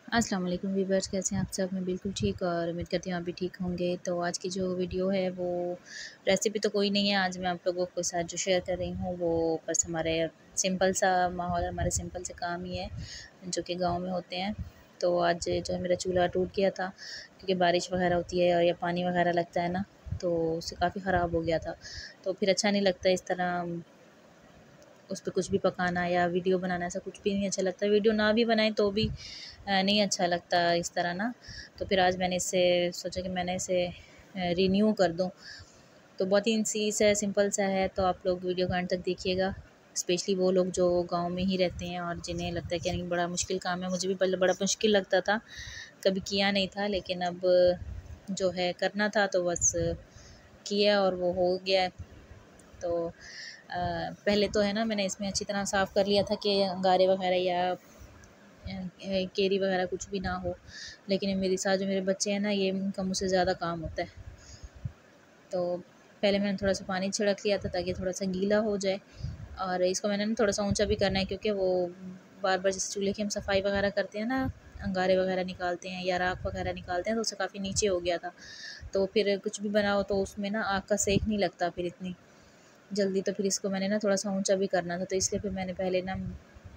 अस्सलाम वालेकुम वीवर्स, कैसे हैं आप सब। मैं बिल्कुल ठीक और उम्मीद करती हूँ आप भी ठीक होंगे। तो आज की जो वीडियो है वो रेसिपी तो कोई नहीं है। आज मैं आप लोगों के साथ जो शेयर कर रही हूँ वो बस हमारे सिंपल सा माहौल, हमारे सिंपल से काम ही है जो कि गांव में होते हैं। तो आज जो है मेरा चूल्हा टूट गया था क्योंकि बारिश वगैरह होती है और या पानी वगैरह लगता है ना, तो उससे काफ़ी ख़राब हो गया था। तो फिर अच्छा नहीं लगता इस तरह उस पे कुछ भी पकाना या वीडियो बनाना, ऐसा कुछ भी नहीं अच्छा लगता। वीडियो ना भी बनाएं तो भी नहीं अच्छा लगता इस तरह ना। तो फिर आज मैंने इससे सोचा कि मैंने इसे रिन्यू कर दूं। तो बहुत ही सी सा सिंपल सा है, तो आप लोग वीडियो का अंत तक देखिएगा। स्पेशली वो लोग जो गांव में ही रहते हैं और जिन्हें लगता है कि नहीं बड़ा मुश्किल काम है। मुझे भी पहले बड़ा मुश्किल लगता था, कभी किया नहीं था, लेकिन अब जो है करना था तो बस किया और वो हो गया है। तो पहले तो है ना, मैंने इसमें अच्छी तरह साफ़ कर लिया था कि अंगारे वगैरह या केरी वगैरह कुछ भी ना हो। लेकिन ये मेरे साथ जो मेरे बच्चे हैं ना, ये इनका मुझसे ज़्यादा काम होता है। तो पहले मैंने थोड़ा सा पानी छिड़क लिया था ताकि थोड़ा सा गीला हो जाए। और इसको मैंने ना थोड़ा सा ऊंचा भी करना है क्योंकि वो बार बार जैसे चूल्हे की हम सफाई वगैरह करते हैं ना, अंगारे वगैरह निकालते हैं या राख वगैरह निकालते हैं, तो उससे काफ़ी नीचे हो गया था। तो फिर कुछ भी बनाओ तो उसमें ना आग का सेक नहीं लगता फिर इतनी जल्दी। तो फिर इसको मैंने ना थोड़ा सा ऊंचा भी करना था, तो इसलिए फिर मैंने पहले ना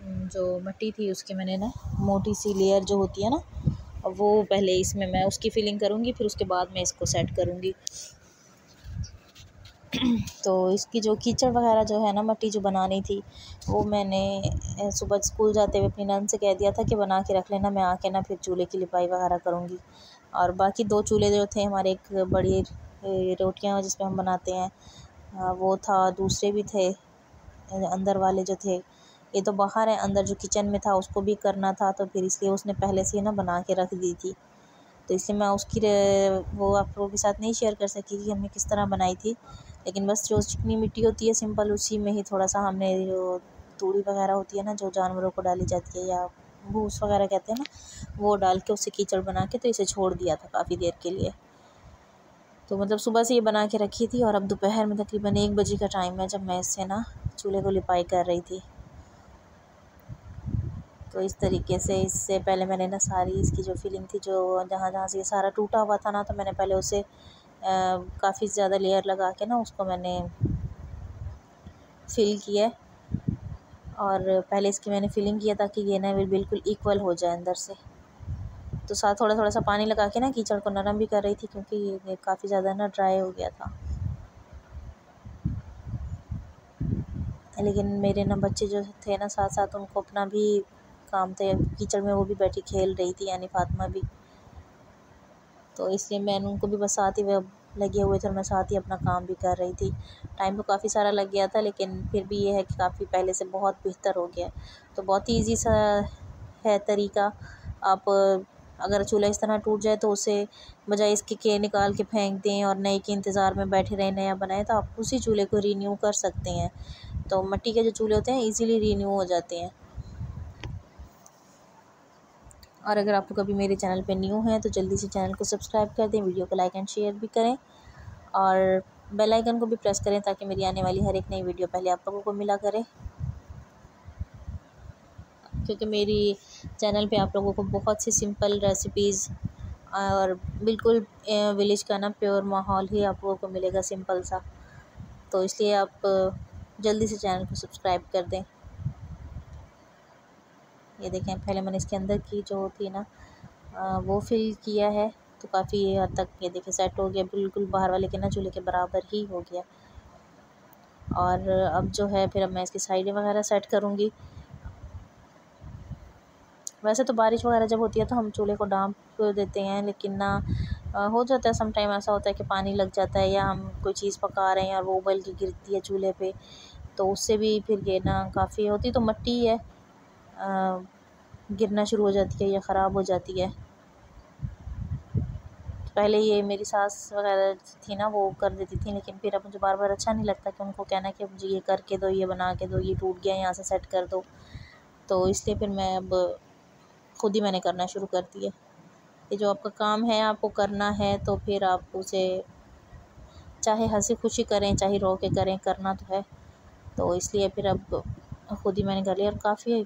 जो मिट्टी थी उसकी मैंने ना मोटी सी लेयर जो होती है ना, वो पहले इसमें मैं उसकी फिलिंग करूँगी, फिर उसके बाद मैं इसको सेट करूँगी। तो इसकी जो कीचड़ वगैरह जो है ना, मिट्टी जो बनानी थी वो मैंने सुबह स्कूल जाते हुए अपनी नंद से कह दिया था कि बना के रख लेना, मैं आके ना फिर चूल्हे की लिपाई वगैरह करूँगी। और बाकी दो चूल्हे जो थे हमारे, एक बड़ी रोटियां जिसपे हम बनाते हैं वो था, दूसरे भी थे अंदर वाले जो थे। ये तो बाहर है, अंदर जो किचन में था उसको भी करना था, तो फिर इसलिए उसने पहले से ही ना बना के रख दी थी। तो इसलिए मैं उसकी वो आप लोगों के साथ नहीं शेयर कर सकी कि हमने किस तरह बनाई थी। लेकिन बस जो चिकनी मिट्टी होती है सिंपल, उसी में ही थोड़ा सा हमने जो तूड़ी वगैरह होती है ना, जो जानवरों को डाली जाती है या भूस वगैरह कहते हैं ना, वो डाल के उससे कीचड़ बना के तो इसे छोड़ दिया था काफ़ी देर के लिए। तो मतलब सुबह से ये बना के रखी थी और अब दोपहर में तकरीबन 1 बजे का टाइम है जब मैं इससे ना चूल्हे को लिपाई कर रही थी। तो इस तरीके से इससे पहले मैंने ना सारी इसकी जो फिलिंग थी, जो जहाँ जहाँ से ये सारा टूटा हुआ था ना, तो मैंने पहले उसे काफ़ी ज़्यादा लेयर लगा के ना उसको मैंने फिल किया। और पहले इसकी मैंने फिलिंग किया ताकि ये ना बिल्कुल इक्वल हो जाए अंदर से। तो साथ थोड़ा थोड़ा सा पानी लगा के ना कीचड़ को नरम भी कर रही थी क्योंकि ये काफ़ी ज़्यादा ना ड्राई हो गया था। लेकिन मेरे ना बच्चे जो थे ना साथ साथ, उनको अपना भी काम था कीचड़ में, वो भी बैठी खेल रही थी, यानी फातिमा भी। तो इसलिए मैंने उनको भी बस साथ ही वो लगे हुए थे और मैं साथ ही अपना काम भी कर रही थी। टाइम तो काफ़ी सारा लग गया था, लेकिन फिर भी ये है कि काफ़ी पहले से बहुत बेहतर हो गया। तो बहुत ही ईज़ी सा है तरीका। आप अगर चूल्हा इस तरह टूट जाए तो उसे बजाय इसके के निकाल के फेंक दें और नए के इंतज़ार में बैठे रहें नया बनाएं, तो आप उसी चूल्हे को रीन्यू कर सकते हैं। तो मिट्टी के जो चूल्हे होते हैं ईज़िली रीन्यू हो जाते हैं। और अगर आप लोग कभी मेरे चैनल पे न्यू हैं तो जल्दी से चैनल को सब्सक्राइब कर दें, वीडियो को लाइक एंड शेयर भी करें और बेल आइकन को भी प्रेस करें ताकि मेरी आने वाली हर एक नई वीडियो पहले आप लोगों को मिला करे। क्योंकि मेरी चैनल पे आप लोगों को बहुत सी सिंपल रेसिपीज़ और बिल्कुल विलेज का ना प्योर माहौल ही आप लोगों को मिलेगा, सिंपल सा। तो इसलिए आप जल्दी से चैनल को सब्सक्राइब कर दें। ये देखें, पहले मैंने इसके अंदर की जो थी ना वो फिल किया है, तो काफ़ी हद तक ये देखिए सेट हो गया, बिल्कुल बाहर वाले के ना चूल्हे के बराबर ही हो गया। और अब जो है फिर अब मैं इसकी साइडें वगैरह सेट करूँगी। वैसे तो बारिश वगैरह जब होती है तो हम चूल्हे को ढाँप देते हैं, लेकिन ना हो जाता है सम टाइम ऐसा होता है कि पानी लग जाता है या हम कोई चीज़ पका रहे हैं और वो उबल के गिरती है चूल्हे पे, तो उससे भी फिर ये ना काफ़ी होती तो मिट्टी है गिरना शुरू हो जाती है या ख़राब हो जाती है। पहले ये मेरी सास वगैरह थी ना वो कर देती थी, लेकिन फिर अब मुझे बार बार अच्छा नहीं लगता कि उनको कहना कि मुझे ये करके दो, ये बना के दो, ये टूट गया यहाँ से सेट कर दो। तो इसलिए फिर मैं अब खुद ही मैंने करना शुरू कर दिया। ये जो आपका काम है आपको करना है, तो फिर आप उसे चाहे हंसी खुशी करें चाहे रो के करें, करना तो है। तो इसलिए फिर अब खुद ही मैंने कर लिया और काफ़ी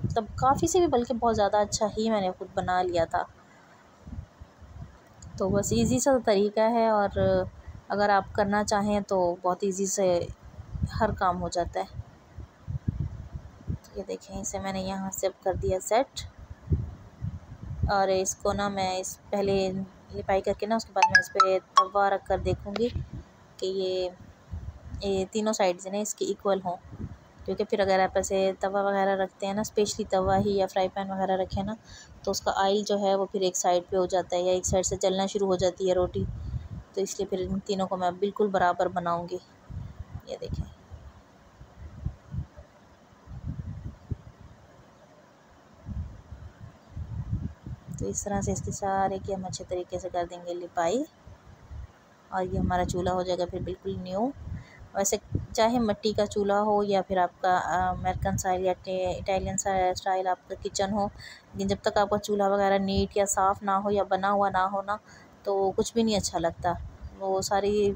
मतलब काफ़ी से भी बल्कि बहुत ज़्यादा अच्छा ही मैंने खुद बना लिया था। तो बस इजी सा तरीका है, और अगर आप करना चाहें तो बहुत इजी से हर काम हो जाता है। तो ये देखें, इसे मैंने यहाँ से अब कर दिया सेट, और इसको ना मैं इस पहले लिपाई करके ना उसके बाद मैं इस पर तवा रख कर देखूँगी कि ये तीनों साइड से ना इसकी इक्वल हों। क्योंकि फिर अगर आप ऐसे तवा वगैरह रखते हैं ना, स्पेशली तवा ही या फ्राई पैन वगैरह रखें ना, तो उसका ऑयल जो है वो फिर एक साइड पे हो जाता है या एक साइड से जलना शुरू हो जाती है रोटी। तो इसलिए फिर इन तीनों को मैं बिल्कुल बराबर बनाऊंगी। ये देखें, तो इस तरह से इसके सारे की हम अच्छे तरीके से कर देंगे लिपाई, और ये हमारा चूल्हा हो जाएगा फिर बिल्कुल न्यू। वैसे चाहे मिट्टी का चूल्हा हो या फिर आपका अमेरिकन स्टाइल या इटालियन स्टाइल आपका किचन हो, लेकिन जब तक आपका चूल्हा वगैरह नीट या साफ़ ना हो या बना हुआ ना हो ना, तो कुछ भी नहीं अच्छा लगता। वो सारी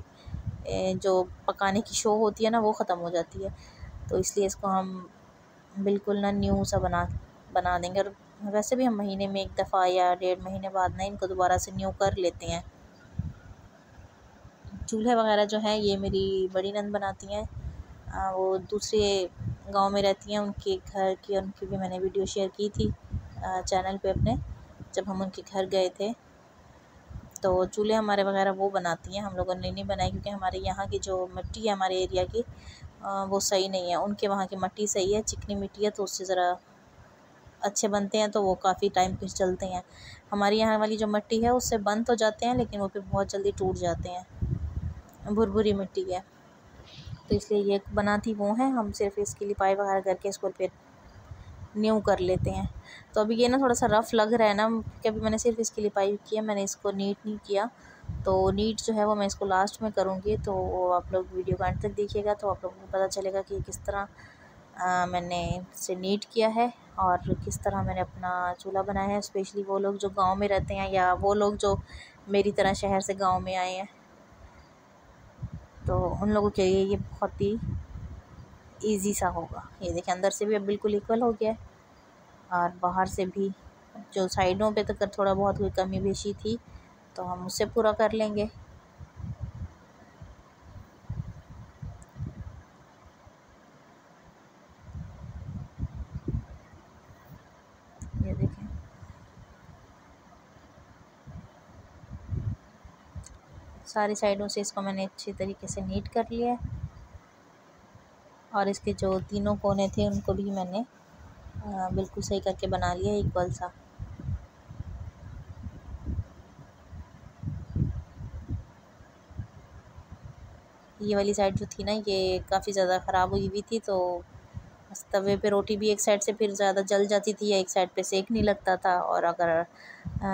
जो पकाने की शो होती है ना, वो ख़त्म हो जाती है। तो इसलिए इसको हम बिल्कुल ना न्यू सा बना देंगे। और वैसे भी हम महीने में एक दफ़ा या 1.5 महीने बाद ना इनको दोबारा से न्यू कर लेते हैं। चूल्हे वगैरह जो हैं ये मेरी बड़ी नंद बनाती हैं, वो दूसरे गांव में रहती हैं। उनके घर की उनकी भी मैंने वीडियो शेयर की थी चैनल पे अपने, जब हम उनके घर गए थे। तो चूल्हे हमारे वगैरह वो बनाती हैं, हम लोगों ने नहीं बनाई, क्योंकि हमारे यहाँ की जो मिट्टी है हमारे एरिया की वो सही नहीं है। उनके वहाँ की मिट्टी सही है, चिकनी मिट्टी है, तो उससे ज़रा अच्छे बनते हैं, तो वो काफ़ी टाइम फिर चलते हैं। हमारी यहाँ वाली जो मिट्टी है उससे बन तो जाते हैं, लेकिन वो फिर बहुत जल्दी टूट जाते हैं, भुरभुरी मिट्टी है। तो इसलिए ये बनाती वो हैं, हम सिर्फ इसकी लिपाई वगैरह करके इसको फिर न्यू कर लेते हैं। तो अभी ये ना थोड़ा सा रफ़ लग रहा है ना, क्योंकि अभी मैंने सिर्फ इसकी लिपाई की है, मैंने इसको नीट नहीं किया। तो नीट जो है वो मैं इसको लास्ट में करूँगी, तो आप लोग वीडियो को अंत तक देखिएगा, तो आप लोगों को पता चलेगा कि किस तरह मैंने इसे नीट किया है और किस तरह मैंने अपना चूल्हा बनाया है। स्पेशली वो लोग जो गांव में रहते हैं या वो लोग जो मेरी तरह शहर से गांव में आए हैं, तो उन लोगों के लिए ये बहुत ही ईज़ी सा होगा। ये देखिए, अंदर से भी अब बिल्कुल इक्वल हो गया है, और बाहर से भी जो साइडों पे तक थोड़ा बहुत कोई कमी बेशी थी तो हम उससे पूरा कर लेंगे। ये देखें, सारी साइडों से इसको मैंने अच्छी तरीके से नीट कर लिया है, और इसके जो तीनों कोने थे उनको भी मैंने बिल्कुल सही करके बना लिया इक्वल सा। ये वाली साइड जो थी ना, ये काफ़ी ज़्यादा ख़राब हुई हुई थी, तो तवे पे रोटी भी एक साइड से फिर ज़्यादा जल जाती थी या एक साइड पे सेक नहीं लगता था, और अगर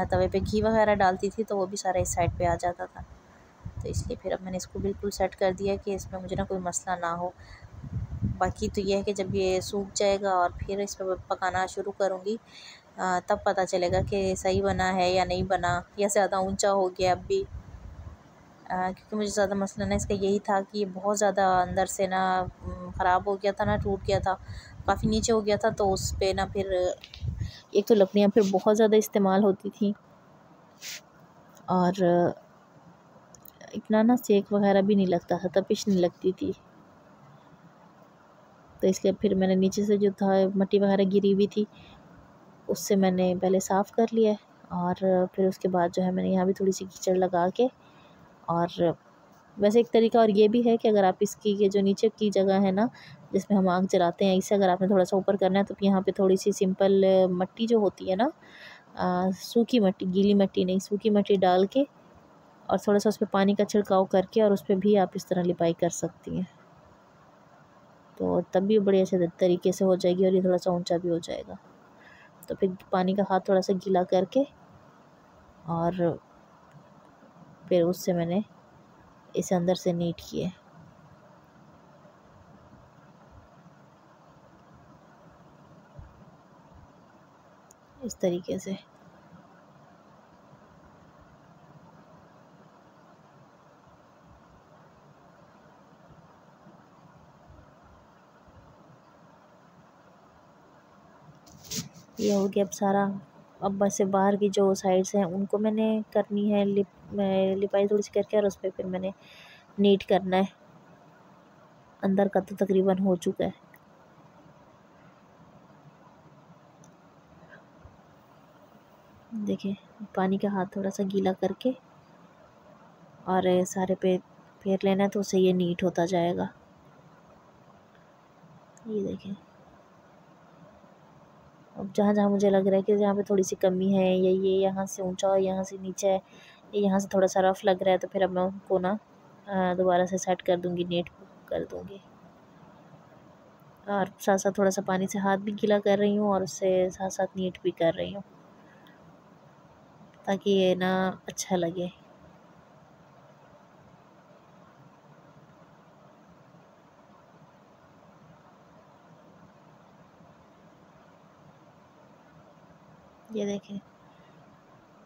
तवे पे घी वगैरह डालती थी तो वो भी सारा इस साइड पे आ जाता था। तो इसलिए फिर अब मैंने इसको बिल्कुल सेट कर दिया कि इसमें मुझे ना कोई मसला ना हो। बाकी तो ये है कि जब ये सूख जाएगा और फिर इस पर पकाना शुरू करूँगी, तब पता चलेगा कि सही बना है या नहीं बना, या ज़्यादा ऊंचा हो गया अब भी। क्योंकि मुझे ज़्यादा मसला ना इसका यही था कि ये बहुत ज़्यादा अंदर से ना ख़राब हो गया था ना, टूट गया था, काफ़ी नीचे हो गया था। तो उस पर ना फिर एक तो लकड़ियाँ फिर बहुत ज़्यादा इस्तेमाल होती थी, और इतना ना सेक वगैरह भी नहीं लगता था, तपिश नहीं लगती थी। तो इसलिए फिर मैंने नीचे से जो था मिट्टी वगैरह गिरी हुई थी उससे मैंने पहले साफ़ कर लिया है, और फिर उसके बाद जो है मैंने यहाँ भी थोड़ी सी कीचड़ लगा के। और वैसे एक तरीका और ये भी है कि अगर आप इसकी ये जो नीचे की जगह है ना जिसमें हम आग जलाते हैं, इसे अगर आपने थोड़ा सा ऊपर करना है तो यहाँ पे थोड़ी सी सिंपल मिट्टी जो होती है ना, सूखी मिट्टी, गीली मिट्टी नहीं, सूखी मिट्टी डाल के और थोड़ा सा उस पर पानी का छिड़काव करके, और उस पर भी आप इस तरह लिपाई कर सकती हैं, तो तब भी बड़े अच्छे तरीके से हो जाएगी और ये थोड़ा सा ऊंचा भी हो जाएगा। तो फिर पानी का हाथ थोड़ा सा गीला करके, और फिर उससे मैंने इसे अंदर से नीट किए इस तरीके से। ये हो गया अब सारा। अब बस से बाहर की जो साइड्स हैं उनको मैंने करनी है लिपाई थोड़ी सी करके, और उस पर फिर मैंने नीट करना है। अंदर का तो तकरीबन हो चुका है। देखिए पानी का हाथ थोड़ा सा गीला करके और सारे पे फेर लेना है, तो उससे ये नीट होता जाएगा। ये देखिए अब जहाँ जहाँ मुझे लग रहा है कि जहाँ पे थोड़ी सी कमी है, या ये यहाँ से ऊंचा और यहाँ से नीचा है, यहाँ से थोड़ा सा रफ लग रहा है, तो फिर अब मैं उनको ना दोबारा से सेट कर दूँगी, नीट कर दूँगी। और साथ साथ थोड़ा सा पानी से हाथ भी गीला कर रही हूँ और उससे साथ साथ नीट भी कर रही हूँ, ताकि ये ना अच्छा लगे। ये देखें,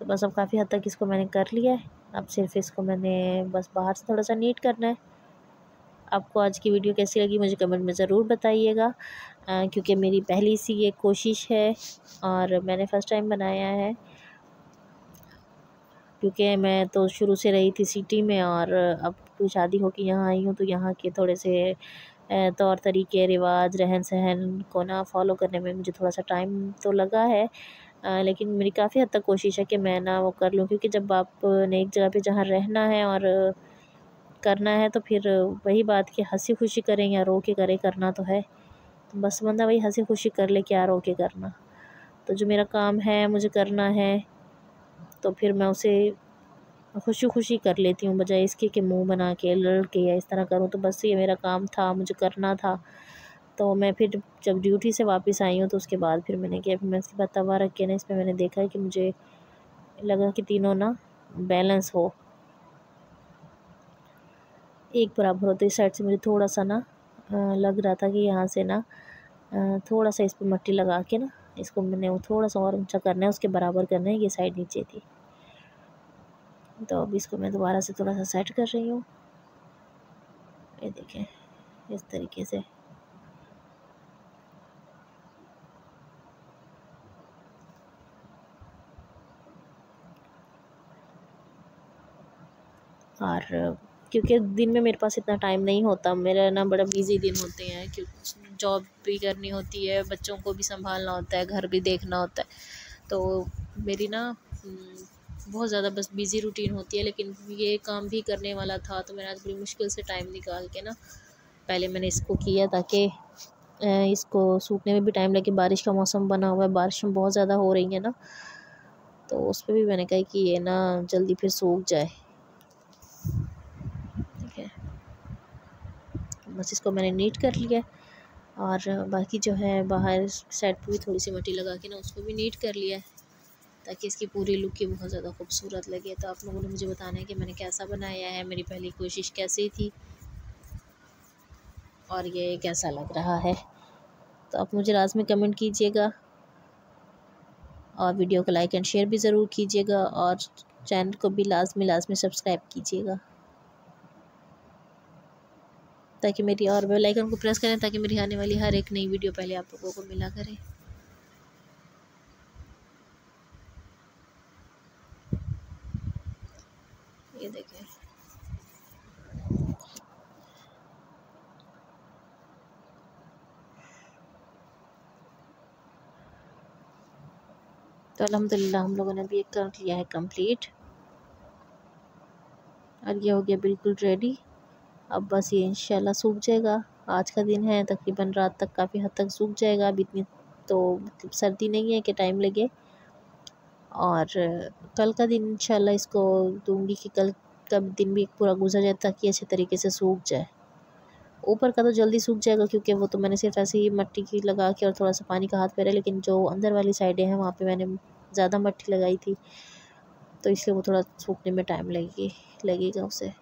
तो बस अब काफ़ी हद तक इसको मैंने कर लिया है। अब सिर्फ इसको मैंने बस बाहर से थोड़ा सा नीट करना है। आपको आज की वीडियो कैसी लगी मुझे कमेंट में ज़रूर बताइएगा, क्योंकि मेरी पहली सी ये कोशिश है और मैंने फ़र्स्ट टाइम बनाया है। क्योंकि मैं तो शुरू से रही थी सिटी में, और अब तो शादी होकर यहाँ आई हूँ, तो यहाँ के थोड़े से तौर तरीके, रिवाज, रहन सहन को ना फॉलो करने में मुझे थोड़ा सा टाइम तो लगा है। लेकिन मेरी काफ़ी हद तक कोशिश है कि मैं ना वो कर लूँ, क्योंकि जब आपने एक जगह पे जहाँ रहना है और करना है, तो फिर वही बात कि हंसी खुशी करें या रो के करें, करना तो है। तो बस बंदा वही हंसी खुशी कर ले, क्या रो के करना। तो जो मेरा काम है मुझे करना है, तो फिर मैं उसे खुशी खुशी कर लेती हूँ, बजाय इसके कि मुंह बना के लड़ के या इस तरह करूँ। तो बस ये मेरा काम था, मुझे करना था। तो मैं फिर जब ड्यूटी से वापस आई हूँ, तो उसके बाद फिर मैंने किया, फिर मैं इसके बाद तवा रख के ना इसमें मैंने देखा है कि मुझे लगा कि तीनों ना बैलेंस हो, एक बराबर हो। तो इस साइड से मुझे थोड़ा सा ना लग रहा था कि यहाँ से ना थोड़ा सा इस पर मट्टी लगा के ना इसको मैंने वो थोड़ा सा और ऊंचा करना है, उसके बराबर करना है। ये साइड नीचे थी, तो अब इसको मैं दोबारा से थोड़ा सा सेट कर रही हूँ। ये देखें इस तरीके से। और क्योंकि दिन में मेरे पास इतना टाइम नहीं होता, मेरा ना बड़ा बिज़ी दिन होते हैं, क्योंकि जॉब भी करनी होती है, बच्चों को भी संभालना होता है, घर भी देखना होता है। तो मेरी ना बहुत ज़्यादा बस बिज़ी रूटीन होती है। लेकिन ये काम भी करने वाला था, तो मैंने आज बड़ी मुश्किल से टाइम निकाल के ना पहले मैंने इसको किया, ताकि इसको सूखने में भी टाइम लगे। बारिश का मौसम बना हुआ है, बारिश में बहुत ज़्यादा हो रही है ना, तो उस पर भी मैंने कहा कि ये ना जल्दी फिर सूख जाए। ठीक है, बस इसको मैंने नीट कर लिया, और बाकी जो है बाहर साइड पे भी थोड़ी सी मट्टी लगा के ना उसको भी नीट कर लिया है, ताकि इसकी पूरी लुक की बहुत ज़्यादा खूबसूरत लगे। तो आप लोगों ने मुझे बताना है कि मैंने कैसा बनाया है, मेरी पहली कोशिश कैसी थी और ये कैसा लग रहा है। तो आप मुझे लाज़मी कमेंट कीजिएगा, और वीडियो को लाइक एंड शेयर भी ज़रूर कीजिएगा, और चैनल को भी लाजमी सब्सक्राइब कीजिएगा, ताकि मेरी, और बेल आइकन को प्रेस करें ताकि मेरी आने वाली हर एक नई वीडियो पहले आप लोगों को मिला करे। ये देखें, तो अल्हम्दुलिल्लाह हम लोगों ने भी एक कर लिया है कंप्लीट, और ये हो गया बिल्कुल रेडी। अब बस ये इंशाल्लाह सूख जाएगा। आज का दिन है, तकरीबन रात तक काफ़ी हद तक सूख जाएगा। अब इतनी तो मतलब सर्दी नहीं है कि टाइम लगे, और कल का दिन इंशाल्लाह इसको दूंगी कि कल का दिन भी पूरा गुजर जाए, ताकि अच्छे तरीके से सूख जाए। ऊपर का तो जल्दी सूख जाएगा, क्योंकि वो तो मैंने सिर्फ ऐसे ही मट्टी की लगा के और थोड़ा सा पानी का हाथ फेरा, लेकिन जो अंदर वाली साइडें हैं वहाँ पे मैंने ज़्यादा मट्टी लगाई थी, तो इसलिए वो थोड़ा सूखने में टाइम लगेगा उसे।